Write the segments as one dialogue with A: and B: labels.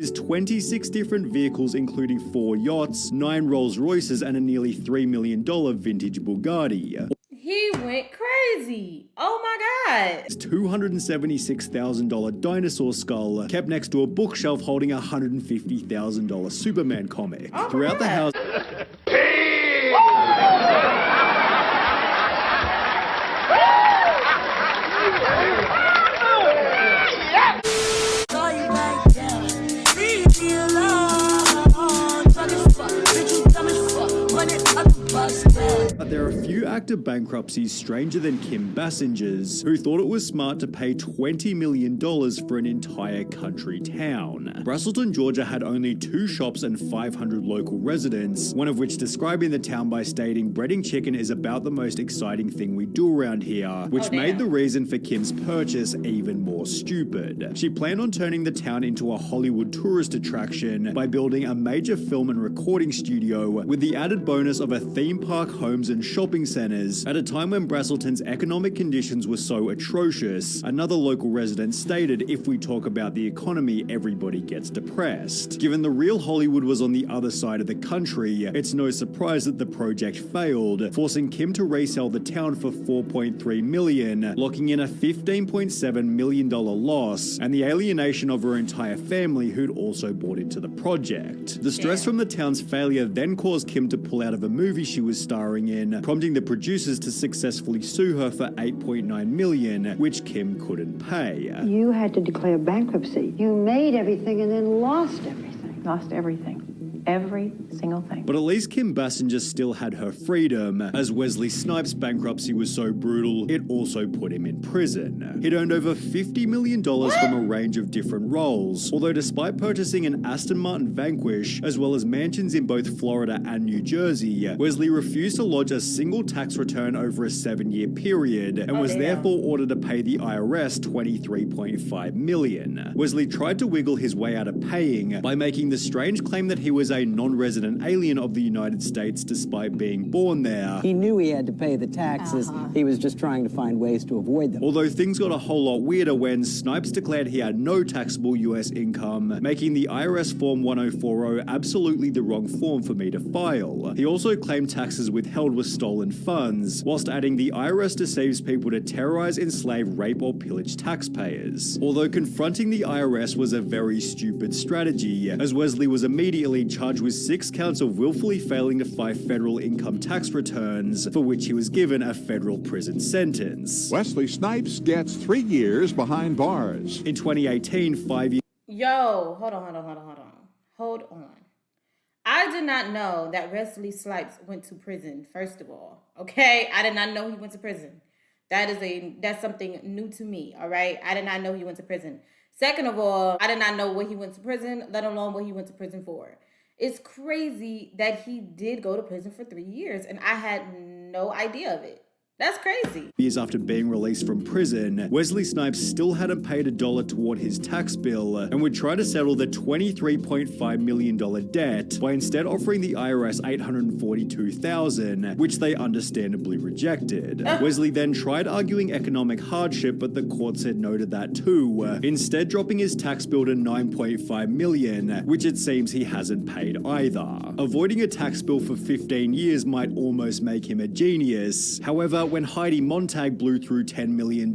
A: Is 26 different vehicles including 4 yachts, 9 Rolls Royces and a nearly $3 million vintage Bugatti.
B: He went crazy. Oh my God.
A: His $276,000 dinosaur skull kept next to a bookshelf holding a $150,000 Superman comic.
B: Oh
A: Throughout the house... But there are a few active bankruptcies stranger than Kim Bassinger's, who thought it was smart to pay $20 million for an entire country town. Braselton, Georgia had only 2 shops and 500 local residents, one of which describing the town by stating, "Breading chicken is about the most exciting thing we do around here," which made the reason for Kim's purchase even more stupid. She planned on turning the town into a Hollywood tourist attraction by building a major film and recording studio with the added bonus of a theme park, homes and shopping centers at a time when Braselton's economic conditions were so atrocious. Another local resident stated, "If we talk about the economy, everybody gets depressed." Given the real Hollywood was on the other side of the country, it's no surprise that the project failed, forcing Kim to resell the town for $4.3 million, locking in a $15.7 million loss and the alienation of her entire family who'd also bought into the project. The stress from the town's failure then caused Kim to pull out of a movie she was starring in, prompting the producers to successfully sue her for $8.9 million, which Kim couldn't pay.
C: You had to declare bankruptcy. You made everything and then lost everything.
D: Lost everything. Every single thing.
A: But at least Kim Bassinger still had her freedom, as Wesley Snipes' bankruptcy was so brutal, it also put him in prison. He'd earned over $50 million from a range of different roles, although despite purchasing an Aston Martin Vanquish, as well as mansions in both Florida and New Jersey, Wesley refused to lodge a single tax return over a 7-year period, and was therefore ordered to pay the IRS $23.5 million. Wesley tried to wiggle his way out of paying by making the strange claim that he was a non-resident alien of the United States despite being born there.
E: He knew he had to pay the taxes. He was just trying to find ways to avoid them.
A: Although things got a whole lot weirder when Snipes declared he had no taxable US income, making the IRS Form 1040 absolutely the wrong form for me to file. He also claimed taxes withheld were stolen funds, whilst adding the IRS deceives people to terrorize, enslave, rape or pillage taxpayers. Although confronting the IRS was a very stupid strategy, as Wesley was immediately charged with 6 counts of willfully failing to file federal income tax returns, for which he was given a federal prison sentence.
F: Wesley Snipes gets 3 years behind bars.
A: In 2018, 5 years...
B: Yo, hold on. I did not know that Wesley Snipes went to prison, first of all. Okay? I did not know he went to prison. That's something new to me, all right? I did not know he went to prison. Second of all, I did not know what he went to prison, let alone what he went to prison for. It's crazy that he did go to prison for 3 years, and I had no idea of it. That's crazy.
A: Years after being released from prison, Wesley Snipes still hadn't paid $1 toward his tax bill and would try to settle the $23.5 million debt by instead offering the IRS $842,000, which they understandably rejected. Wesley then tried arguing economic hardship, but the court said no to that too, instead dropping his tax bill to $9.5 million, which it seems he hasn't paid either. Avoiding a tax bill for 15 years might almost make him a genius. However, when Heidi Montag blew through $10 million,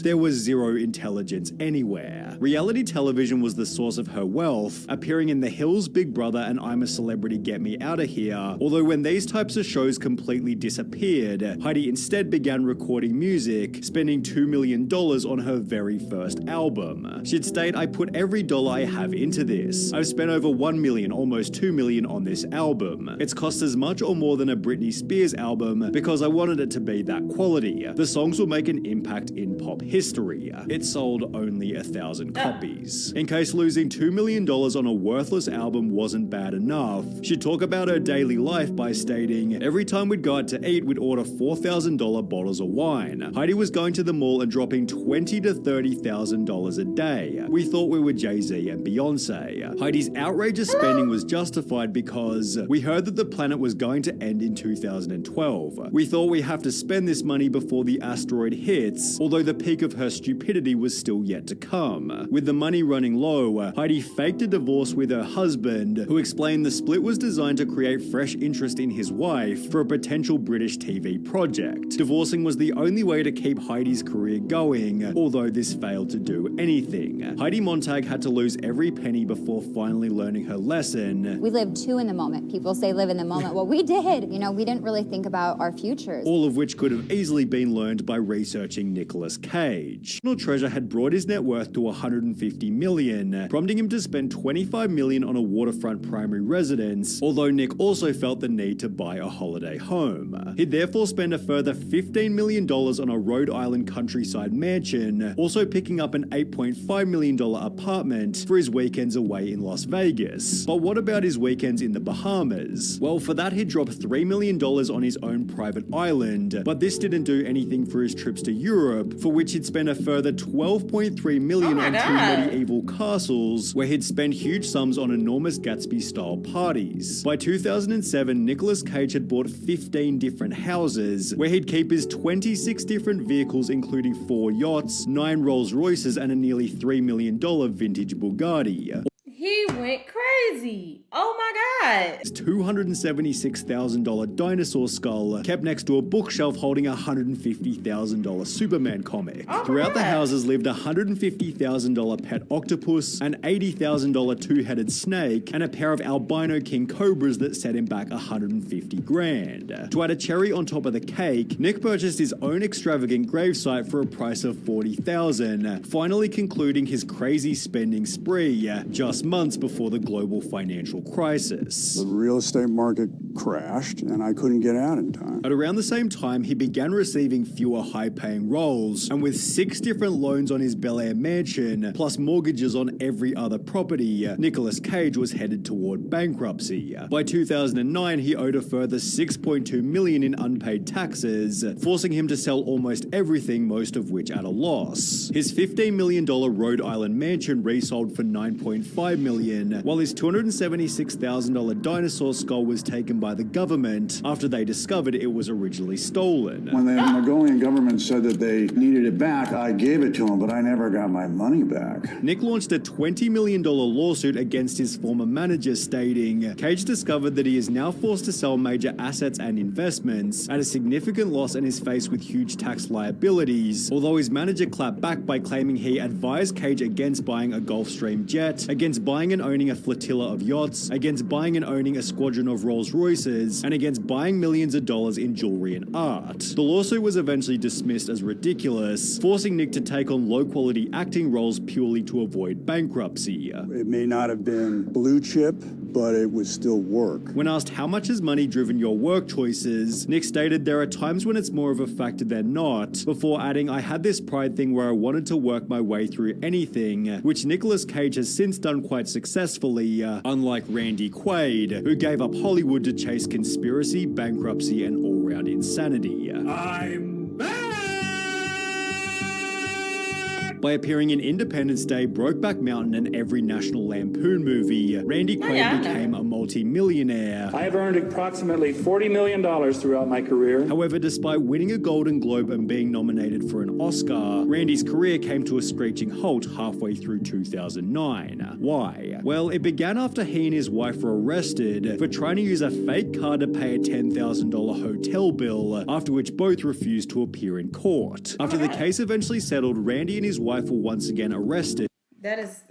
A: there was zero intelligence anywhere. Reality television was the source of her wealth, appearing in The Hills, Big Brother, and I'm a Celebrity, Get Me Outta Here. Although when these types of shows completely disappeared, Heidi instead began recording music, spending $2 million on her very first album. She'd state, "I put every dollar I have into this. I've spent over $1 million, almost $2 million on this album. It's cost as much or more than a Britney Spears album because I wanted it to be that quality. The songs will make an impact in pop history. It sold only 1,000 copies." In case losing $2 million on a worthless album wasn't bad enough, she'd talk about her daily life by stating, "Every time we'd go out to eat, we'd order $4,000 bottles of wine. Heidi was going to the mall and dropping $20,000 to $30,000 a day. We thought we were Jay-Z and Beyonce. Heidi's outrageous spending was justified because we heard that the planet was going to end in 2012. We thought we have to spend spend this money before the asteroid hits, although the peak of her stupidity was still yet to come. With the money running low, Heidi faked a divorce with her husband, who explained the split was designed to create fresh interest in his wife for a potential British TV project. Divorcing was the only way to keep Heidi's career going, although this failed to do anything. Heidi Montag had to lose every penny before finally learning her lesson.
G: We live too in the moment. People say live in the moment. Well, we did. You know, we didn't really think about our futures.
A: All of which could have easily been learned by researching Nicolas Cage. National Treasure had brought his net worth to $150 million, prompting him to spend $25 million on a waterfront primary residence, although Nick also felt the need to buy a holiday home. He'd therefore spend a further $15 million on a Rhode Island countryside mansion, also picking up an $8.5 million apartment for his weekends away in Las Vegas. But what about his weekends in the Bahamas? Well, for that he'd drop $3 million on his own private island, but this didn't do anything for his trips to Europe, for which he'd spend a further $12.3 million on two medieval castles, where he'd spend huge sums on enormous Gatsby-style parties. By 2007, Nicolas Cage had bought 15 different houses, where he'd keep his 26 different vehicles, including 4 yachts, 9 Rolls Royces, and a nearly $3 million vintage Bugatti.
B: He went crazy. Oh my God.
A: His $276,000 dinosaur skull kept next to a bookshelf holding a $150,000 Superman comic. Throughout the houses lived a $150,000 pet octopus, an $80,000 two-headed snake, and a pair of albino king cobras that set him back $150,000. To add a cherry on top of the cake, Nick purchased his own extravagant gravesite for a price of $40,000, finally concluding his crazy spending spree just months before the global financial crisis.
H: The real estate market crashed and I couldn't get out in time.
A: At around the same time, he began receiving fewer high-paying roles, and with 6 different loans on his Bel Air mansion, plus mortgages on every other property, Nicolas Cage was headed toward bankruptcy. By 2009, he owed a further $6.2 million in unpaid taxes, forcing him to sell almost everything, most of which at a loss. His $15 million Rhode Island mansion resold for $9.5 million, while his $276,000 dinosaur skull was taken by the government after they discovered it was originally stolen.
H: When the Mongolian government said that they needed it back, I gave it to them, but I never got my money back.
A: Nick launched a $20 million lawsuit against his former manager, stating, Cage discovered that he is now forced to sell major assets and investments at a significant loss and is faced with huge tax liabilities, although his manager clapped back by claiming he advised Cage against buying a Gulfstream jet, against buying and owning a flotilla of yachts, against buying and owning a squadron of Rolls Royces, and against buying millions of dollars in jewelry and art. The lawsuit was eventually dismissed as ridiculous, forcing Nick to take on low-quality acting roles purely to avoid bankruptcy.
H: It may not have been blue chip, but it would still work.
A: When asked how much has money driven your work choices, Nick stated there are times when it's more of a factor than not, before adding, I had this pride thing where I wanted to work my way through anything, which Nicolas Cage has since done quite successfully, unlike Randy Quaid, who gave up Hollywood to chase conspiracy, bankruptcy, and all-round insanity.
I: I'm back!
A: By appearing in Independence Day, Brokeback Mountain, and every National Lampoon movie, Randy Quaid became a multi-millionaire.
I: I have earned approximately $40 million throughout my career.
A: However, despite winning a Golden Globe and being nominated for an Oscar, Randy's career came to a screeching halt halfway through 2009. Why? Well, it began after he and his wife were arrested for trying to use a fake card to pay a $10,000 hotel bill, after which both refused to appear in court. After the case eventually settled, Randy and his wife were once again arrested.
B: That is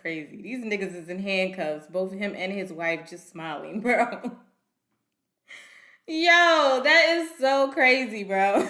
B: crazy. These niggas is in handcuffs, both him and his wife just smiling, bro. Yo, that is so crazy, bro.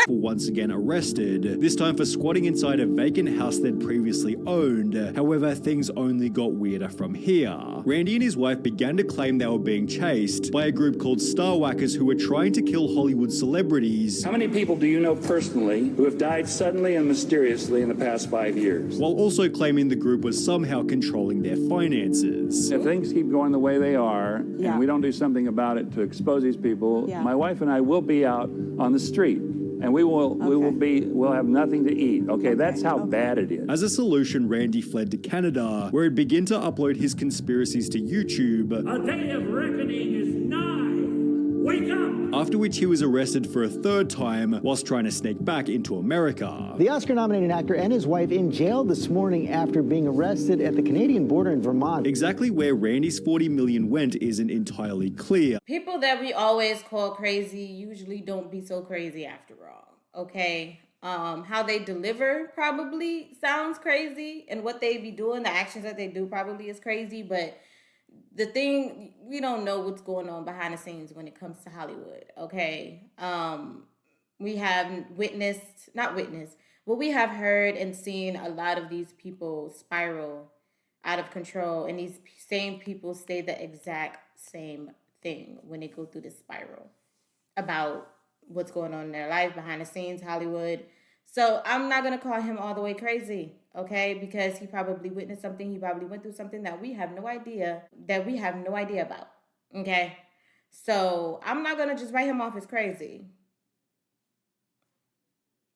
A: Were once again arrested, this time for squatting inside a vacant house they'd previously owned. However, things only got weirder from here. Randy and his wife began to claim they were being chased by a group called Star Whackers who were trying to kill Hollywood celebrities.
I: How many people do you know personally who have died suddenly and mysteriously in the past 5 years?
A: While also claiming the group was somehow controlling their finances.
J: If things keep going the way they are, and we don't do something about it to expose these people, my wife and I will be out on the street. And we'll have nothing to eat. Okay, that's how bad it is.
A: As a solution, Randy fled to Canada, where he'd begin to upload his conspiracies to YouTube.
I: A day of reckoning is nigh. he come?
A: After which he was arrested for a third time whilst trying to sneak back into America.
K: The Oscar-nominated actor and his wife in jail this morning after being arrested at the Canadian border in Vermont.
A: Exactly where Randy's $40 million went isn't entirely clear.
B: People that we always call crazy usually don't be so crazy after all, okay? How they deliver probably sounds crazy, and what they be doing, the actions that they do probably is crazy, but the thing, we don't know what's going on behind the scenes when it comes to Hollywood, okay? We have we have heard and seen a lot of these people spiral out of control, and these same people say the exact same thing when they go through this spiral about what's going on in their life behind the scenes, Hollywood. So I'm not going to call him all the way crazy, okay? Because he probably witnessed something. He probably went through something that we have no idea about, okay? So I'm not going to just write him off as crazy.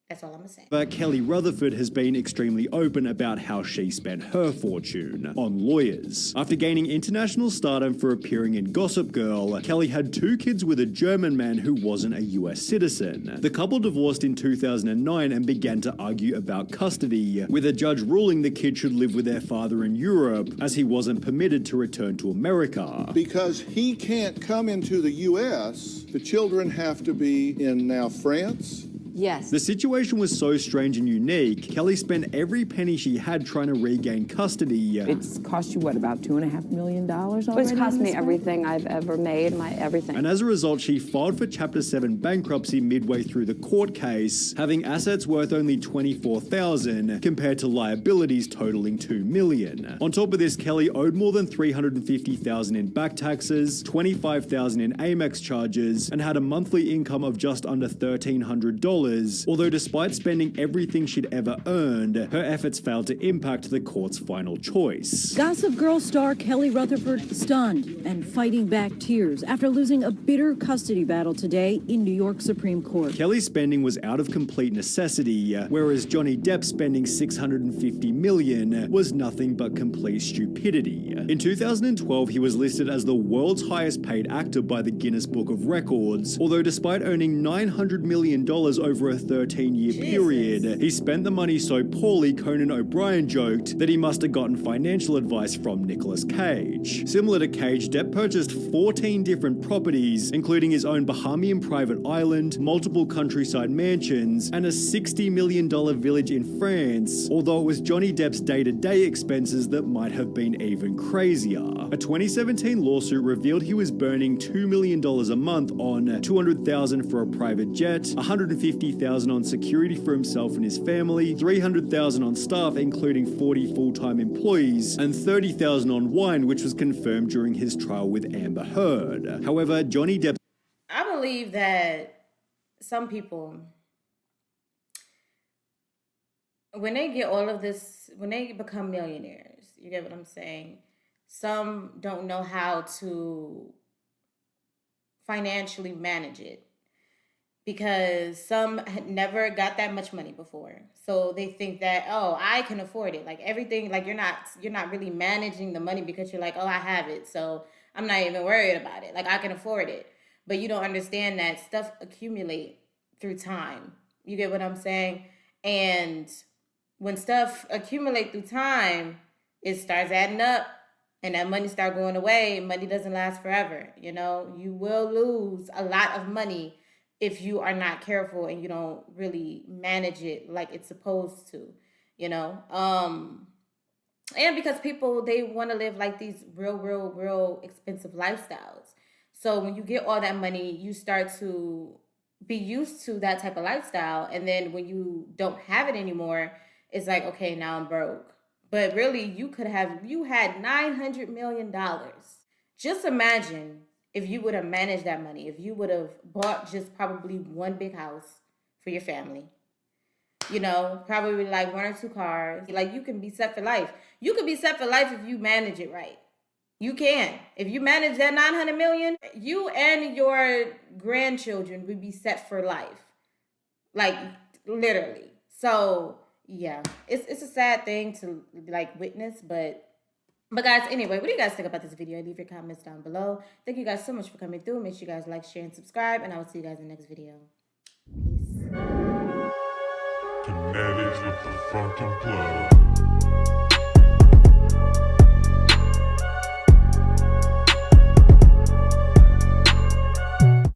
B: That's all I'm going to say.
A: But Kelly Rutherford has been extremely open about how she spent her fortune on lawyers. After gaining international stardom for appearing in Gossip Girl, Kelly had 2 kids with a German man who wasn't a US citizen. The couple divorced in 2009 and began to argue about custody, with a judge ruling the kids should live with their father in Europe as he wasn't permitted to return to America.
F: Because he can't come into the U.S., the children have to be in now France.
C: Yes.
A: The situation was so strange and unique, Kelly spent every penny she had trying to regain custody.
D: It's cost you, what, about $2.5 million already?
C: It's cost me everything I've ever made, everything.
A: And as a result, she filed for Chapter 7 bankruptcy midway through the court case, having assets worth only $24,000 compared to liabilities totaling $2 million. On top of this, Kelly owed more than $350,000 in back taxes, $25,000 in Amex charges, and had a monthly income of just under $1,300. Although despite spending everything she'd ever earned, her efforts failed to impact the court's final choice.
L: Gossip Girl star Kelly Rutherford stunned and fighting back tears after losing a bitter custody battle today in New York Supreme Court.
A: Kelly's spending was out of complete necessity, whereas Johnny Depp spending $650 million was nothing but complete stupidity. In 2012, he was listed as the world's highest paid actor by the Guinness Book of Records, although despite earning $900 million over a 13-year period, he spent the money so poorly Conan O'Brien joked that he must have gotten financial advice from Nicolas Cage. Similar to Cage, Depp purchased 14 different properties, including his own Bahamian private island, multiple countryside mansions, and a $60 million village in France, although it was Johnny Depp's day-to-day expenses that might have been even crazier. A 2017 lawsuit revealed he was burning $2 million a month on $200,000 for a private jet, $150,000 on security for himself and his family, $300,000 on staff, including 40 full-time employees, and $30,000 on wine, which was confirmed during his trial with Amber Heard. However, Johnny Depp...
B: I believe that some people, when they get all of this, when they become millionaires, you get what I'm saying? Some don't know how to financially manage it, because some had never got that much money before. So they think that, oh, I can afford it. Like everything, like you're not really managing the money because you're like, oh, I have it, so I'm not even worried about it. Like I can afford it. But you don't understand that stuff accumulate through time. You get what I'm saying? And when stuff accumulate through time, it starts adding up and that money start going away. Money doesn't last forever. You know, you will lose a lot of money if you are not careful and you don't really manage it like it's supposed to, you know? And because people, they want to live like these real expensive lifestyles. So when you get all that money, you start to be used to that type of lifestyle. And then when you don't have it anymore, it's like, okay, now I'm broke. But really, you had $900 million. Just imagine if you would have managed that money, if you would have bought just probably one big house for your family, you know, probably like 1 or 2 cars, like you can be set for life. You could be set for life if you manage it right. You can. If you manage that $900 million, you and your grandchildren would be set for life. Like literally. So yeah, it's a sad thing to like witness, but But guys, anyway, what do you guys think about this video? Leave your comments down below. Thank you guys so much for coming through. Make sure you guys like, share, and subscribe. And I will see you guys in the next video. Peace.
M: Kinetics with the fucking plug.